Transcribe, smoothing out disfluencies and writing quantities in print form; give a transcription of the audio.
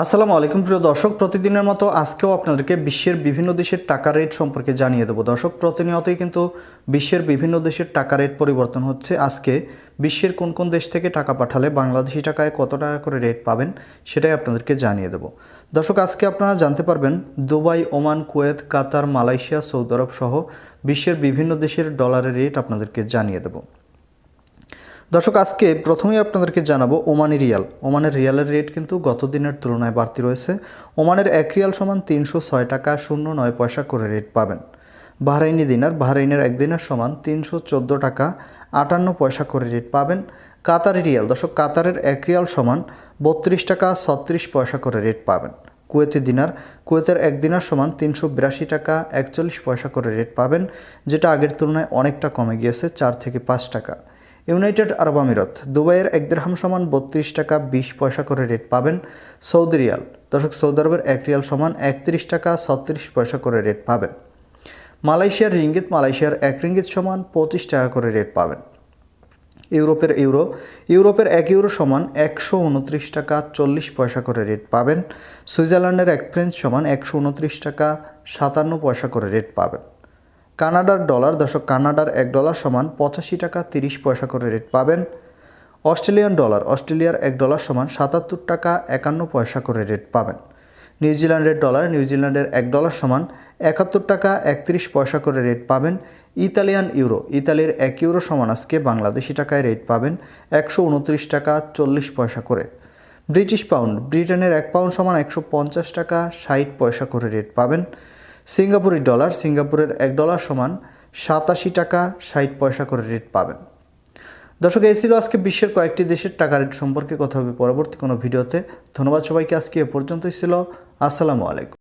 আসসালামু আলাইকুম প্রিয় দর্শক, প্রতিদিনের মতো আজকেও আপনাদেরকে বিশ্বের বিভিন্ন দেশের টাকা রেট সম্পর্কে জানিয়ে দেবো। দর্শক, প্রতিনিয়তই কিন্তু বিশ্বের বিভিন্ন দেশের টাকা রেট পরিবর্তন হচ্ছে। আজকে বিশ্বের কোন কোন দেশ থেকে টাকা পাঠালে বাংলাদেশি টাকায় কত টাকা করে রেট পাবেন সেটাই আপনাদেরকে জানিয়ে দেবো। দর্শক, আজকে আপনারা জানতে পারবেন দুবাই, ওমান, কুয়েত, কাতার, মালয়েশিয়া, সৌদি আরব সহ বিশ্বের বিভিন্ন দেশের ডলারের রেট আপনাদেরকে জানিয়ে দেবো। দর্শক, আজকে প্রথমেই আপনাদেরকে জানাবো ওমানি রিয়াল। ওমানের রিয়ালের রেট কিন্তু গত দিনের তুলনায় বাড়তি রয়েছে। ওমানের 1 রিয়াল সমান 306 টাকা 09 পয়সা করে রেট পাবেন। বাহরাইনি দিনার, বাহরাইনের 1 দিনার সমান 314 টাকা 58 পয়সা করে রেট পাবেন। কাতারি রিয়াল, দর্শক কাতারের 1 রিয়াল সমান 32 টাকা 36 পয়সা করে রেট পাবেন। কুয়েতি দিনার, কুয়েতের 1 দিনার সমান 382 টাকা 41 পয়সা করে রেট পাবেন, যেটা আগের তুলনায় অনেকটা কমে গিয়েছে 4 থেকে 5 টাকা। ইউনাইটেড আরব আমিরাত, দুবাইয়ের 1 দিরহাম সমান 32 টাকা 20 পয়সা করে রেট পাবেন। সৌদি রিয়াল, দর্শক সৌদি আরবের 1 রিয়াল সমান 31 টাকা 36 পয়সা করে রেট পাবেন। মালয়েশিয়ার রিঙ্গিত, মালয়েশিয়ার 1 রিঙ্গিত সমান 25 টাকা করে রেট পাবেন। ইউরোপের ইউরো, ইউরোপের 1 ইউরো সমান 129 টাকা 40 পয়সা করে রেট পাবেন। সুইজারল্যান্ডের 1 ফ্রেঞ্চ সমান 129 টাকা 57 পয়সা করে রেট পাবেন। কানাডার ডলার, দর্শক কানাডার 1 ডলার সমান 85 টাকা 30 পয়সা করে রেট পাবেন। অস্ট্রেলিয়ান ডলার, অস্ট্রেলিয়ার 1 ডলার সমান 77 টাকা 51 পয়সা করে রেট পাবেন। নিউজিল্যান্ডের ডলার, নিউজিল্যান্ডের 1 ডলার সমান 71 টাকা 31 পয়সা করে রেট পাবেন। ইতালিয়ান ইউরো, ইতালির 1 ইউরো সমান আজকে বাংলাদেশি টাকায় রেট পাবেন 129 টাকা 40 পয়সা করে। ব্রিটিশ পাউন্ড, ব্রিটেনের 1 পাউন্ড সমান 150 টাকা 60 পয়সা করে রেট পাবেন। সিঙ্গাপুরি ডলার, সিঙ্গাপুরের 1 ডলার সমান 87 টাকা 60 পয়সা করে রেট পাবেন। দর্শক, এই ছিল আজকে বিশ্বের কয়েকটি দেশের টাকা রেট সম্পর্কে কথা হবে পরবর্তী কোনো ভিডিওতে। ধন্যবাদ সবাইকে, আজকে এ পর্যন্তই ছিল। আসসালামু আলাইকুম।